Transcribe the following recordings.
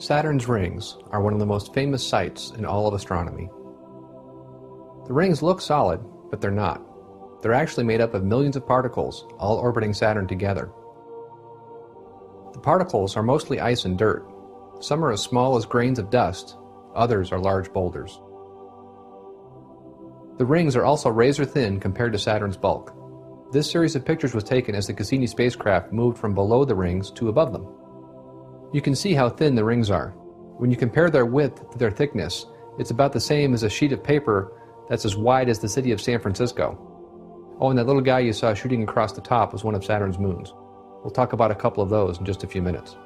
Saturn's rings are one of the most famous sights in all of astronomy. The rings look solid, but they're not. They're actually made up of millions of particles, all orbiting Saturn together. The particles are mostly ice and dirt. Some are as small as grains of dust, others are large boulders. The rings are also razor thin compared to Saturn's bulk. This series of pictures was taken as the Cassini spacecraft moved from below the rings to above them. You can see how thin the rings are. When you compare their width to their thickness, it's about the same as a sheet of paper that's as wide as the city of San Francisco. Oh, and that little guy you saw shooting across the top was one of Saturn's moons. We'll talk about a couple of those in just a few minutes.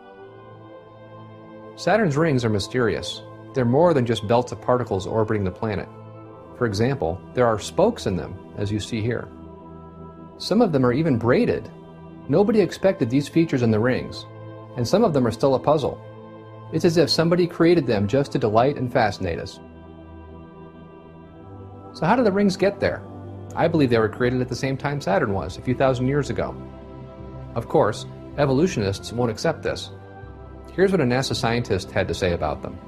Saturn's rings are mysterious. They're more than just belts of particles orbiting the planet. For example, there are spokes in them, as you see here. Some of them are even braided. Nobody expected these features in the rings, and some of them are still a puzzle. It's as if somebody created them just to delight and fascinate us. So how did the rings get there? I believe they were created at the same time Saturn was, a few thousand years ago. Of course, evolutionists won't accept this. Here's what a NASA scientist had to say about them.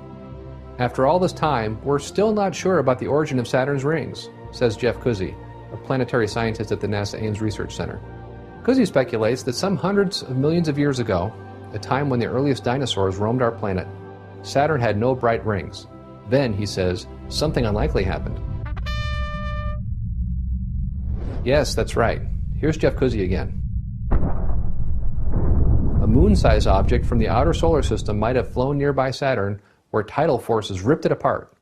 After all this time, we're still not sure about the origin of Saturn's rings, says Jeff Kusi, a planetary scientist at the NASA Ames Research Center. Kusi speculates that some hundreds of millions of years ago, a time when the earliest dinosaurs roamed our planet, Saturn had no bright rings. Then, he says, something unlikely happened. Yes, that's right. Here's Jeff Kusi again. A moon-sized object from the outer solar system might have flown nearby Saturn where tidal forces ripped it apart.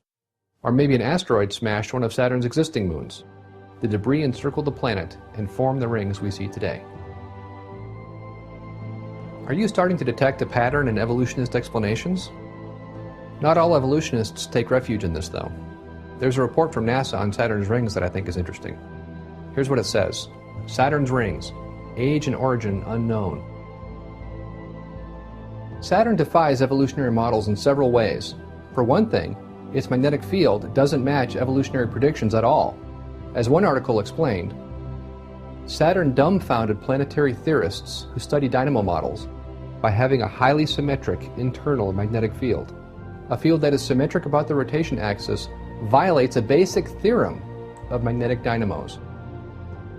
Or maybe an asteroid smashed one of Saturn's existing moons. The debris encircled the planet and formed the rings we see today. Are you starting to detect a pattern in evolutionist explanations? Not all evolutionists take refuge in this, though. There's a report from NASA on Saturn's rings that I think is interesting. Here's what it says. Saturn's rings, age and origin unknown. Saturn defies evolutionary models in several ways. For one thing, its magnetic field doesn't match evolutionary predictions at all. As one article explained, Saturn dumbfounded planetary theorists who study dynamo models by having a highly symmetric internal magnetic field. A field that is symmetric about the rotation axis violates a basic theorem of magnetic dynamos.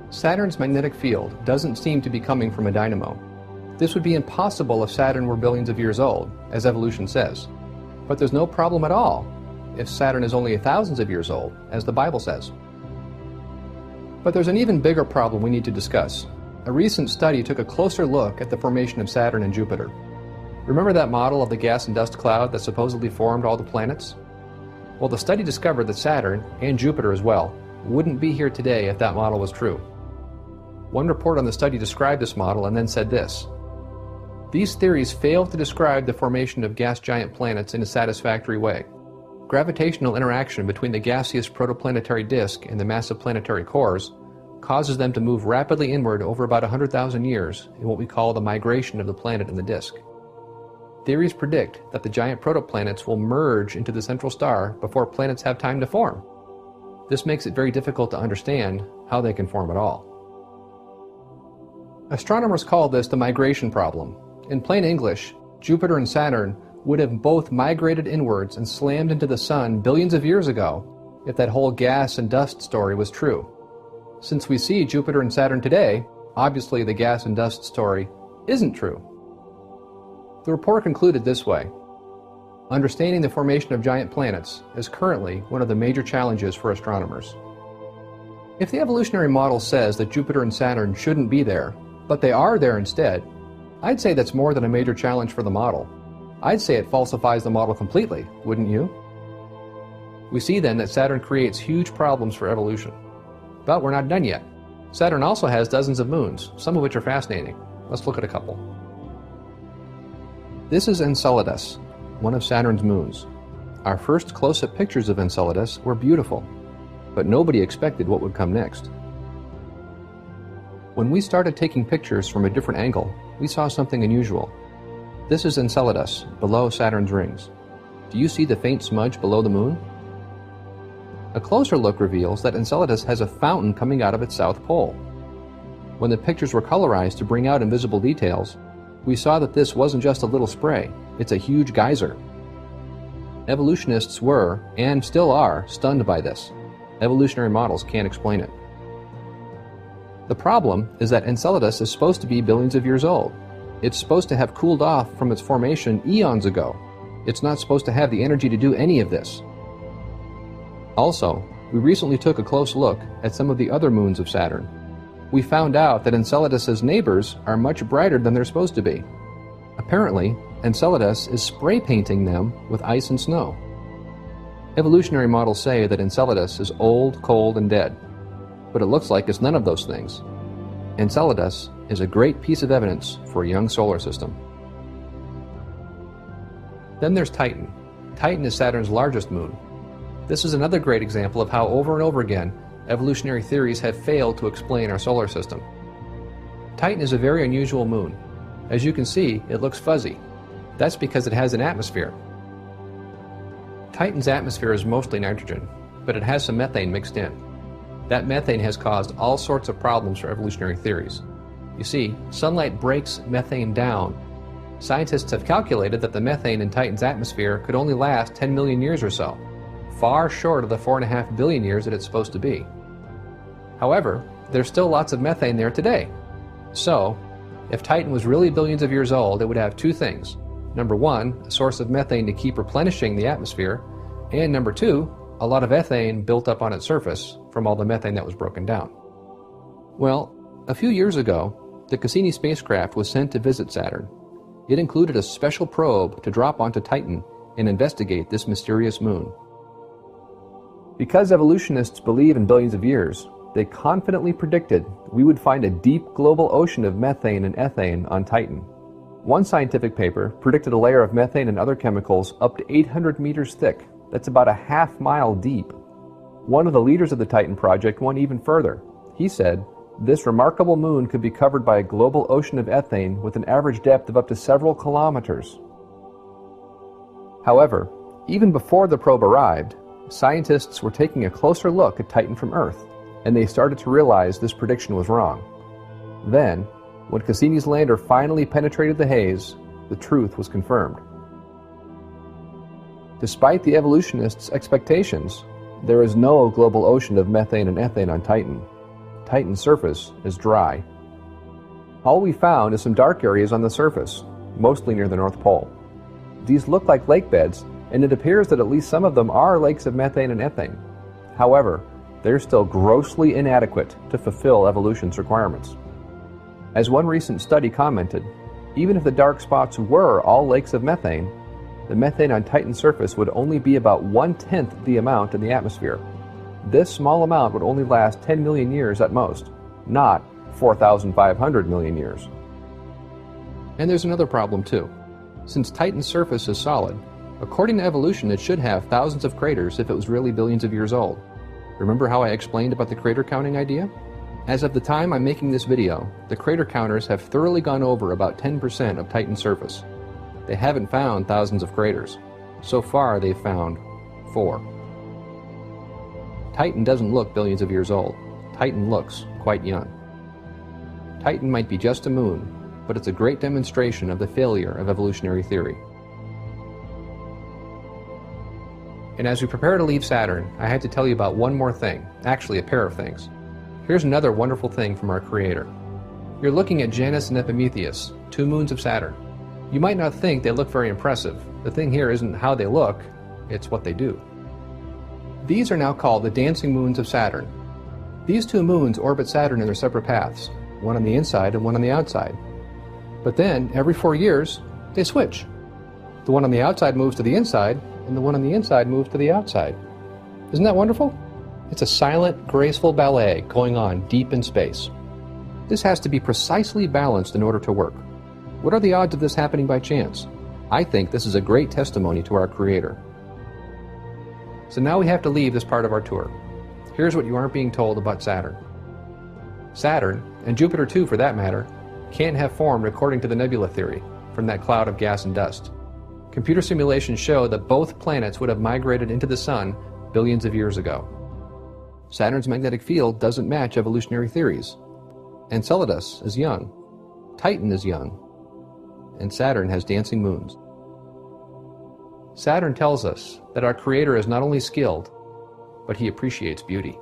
Saturn's magnetic field doesn't seem to be coming from a dynamo. This would be impossible if Saturn were billions of years old, as evolution says. But there's no problem at all if Saturn is only thousands of years old, as the Bible says. But there's an even bigger problem we need to discuss. A recent study took a closer look at the formation of Saturn and Jupiter. Remember that model of the gas and dust cloud that supposedly formed all the planets? Well, the study discovered that Saturn, and Jupiter as well, wouldn't be here today if that model was true. One report on the study described this model and then said this: these theories fail to describe the formation of gas giant planets in a satisfactory way. Gravitational interaction between the gaseous protoplanetary disk and the massive planetary cores causes them to move rapidly inward over about 100,000 years in what we call the migration of the planet and the disk. Theories predict that the giant protoplanets will merge into the central star before planets have time to form. This makes it very difficult to understand how they can form at all. Astronomers call this the migration problem. In plain English, Jupiter and Saturn would have both migrated inwards and slammed into the sun billions of years ago if that whole gas and dust story was true. Since we see Jupiter and Saturn today, obviously the gas and dust story isn't true. The report concluded this way: understanding the formation of giant planets is currently one of the major challenges for astronomers. If the evolutionary model says that Jupiter and Saturn shouldn't be there, but they are there instead, I'd say that's more than a major challenge for the model. I'd say it falsifies the model completely, wouldn't you? We see then that Saturn creates huge problems for evolution. But we're not done yet. Saturn also has dozens of moons, some of which are fascinating. Let's look at a couple. This is Enceladus, one of Saturn's moons. Our first close-up pictures of Enceladus were beautiful, but nobody expected what would come next. When we started taking pictures from a different angle, we saw something unusual. This is Enceladus, below Saturn's rings. Do you see the faint smudge below the moon? A closer look reveals that Enceladus has a fountain coming out of its south pole. When the pictures were colorized to bring out invisible details, we saw that this wasn't just a little spray, it's a huge geyser. Evolutionists were, and still are, stunned by this. Evolutionary models can't explain it. The problem is that Enceladus is supposed to be billions of years old. It's supposed to have cooled off from its formation eons ago. It's not supposed to have the energy to do any of this. Also, we recently took a close look at some of the other moons of Saturn. We found out that Enceladus's neighbors are much brighter than they're supposed to be. Apparently, Enceladus is spray painting them with ice and snow. Evolutionary models say that Enceladus is old, cold, and dead, but it looks like it's none of those things. Enceladus is a great piece of evidence for a young solar system. Then there's Titan. Titan is Saturn's largest moon. This is another great example of how over and over again evolutionary theories have failed to explain our solar system. Titan is a very unusual moon. As you can see, it looks fuzzy. That's because it has an atmosphere. Titan's atmosphere is mostly nitrogen, but it has some methane mixed in. That methane has caused all sorts of problems for evolutionary theories. You see, sunlight breaks methane down. Scientists have calculated that the methane in Titan's atmosphere could only last 10 million years or so, far short of the 4.5 billion years that it's supposed to be. However, there's still lots of methane there today. So, if Titan was really billions of years old, it would have two things. Number one, a source of methane to keep replenishing the atmosphere, and number two, a lot of ethane built up on its surface from all the methane that was broken down. Well, a few years ago, the Cassini spacecraft was sent to visit Saturn. It included a special probe to drop onto Titan and investigate this mysterious moon. Because evolutionists believe in billions of years, they confidently predicted we would find a deep global ocean of methane and ethane on Titan. One scientific paper predicted a layer of methane and other chemicals up to 800 meters thick. That's about a half-mile deep. One of the leaders of the Titan project went even further. He said, this remarkable moon could be covered by a global ocean of ethane with an average depth of up to several kilometers. However, even before the probe arrived, scientists were taking a closer look at Titan from Earth, and they started to realize this prediction was wrong. Then, when Cassini's lander finally penetrated the haze, the truth was confirmed. Despite the evolutionists' expectations, there is no global ocean of methane and ethane on Titan. Titan's surface is dry. All we found is some dark areas on the surface, mostly near the North Pole. These look like lake beds, and it appears that at least some of them are lakes of methane and ethane. However, they're still grossly inadequate to fulfill evolution's requirements. As one recent study commented, even if the dark spots were all lakes of methane, the methane on Titan's surface would only be about 1/10 the amount in the atmosphere. This small amount would only last 10 million years at most, not 4,500 million years. And there's another problem too. Since Titan's surface is solid, according to evolution it should have thousands of craters if it was really billions of years old. Remember how I explained about the crater counting idea? As of the time I'm making this video, the crater counters have thoroughly gone over about 10% of Titan's surface. They haven't found thousands of craters. So far they've found 4. Titan doesn't look billions of years old. Titan looks quite young. Titan might be just a moon, but it's a great demonstration of the failure of evolutionary theory. And as we prepare to leave Saturn, I had to tell you about one more thing, actually a pair of things. Here's another wonderful thing from our Creator. You're looking at Janus and Epimetheus, 2 moons of Saturn. You might not think they look very impressive. The thing here isn't how they look, it's what they do. These are now called the dancing moons of Saturn. These 2 moons orbit Saturn in their separate paths, one on the inside and one on the outside. But then, every 4 years, they switch. The one on the outside moves to the inside, and the one on the inside moves to the outside. Isn't that wonderful? It's a silent, graceful ballet going on deep in space. This has to be precisely balanced in order to work. What are the odds of this happening by chance? I think this is a great testimony to our Creator. So now we have to leave this part of our tour. Here's what you aren't being told about Saturn. Saturn, and Jupiter too for that matter, can't have formed according to the nebula theory, from that cloud of gas and dust. Computer simulations show that both planets would have migrated into the Sun billions of years ago. Saturn's magnetic field doesn't match evolutionary theories. Enceladus is young. Titan is young. And Saturn has dancing moons. Saturn tells us that our Creator is not only skilled, but he appreciates beauty.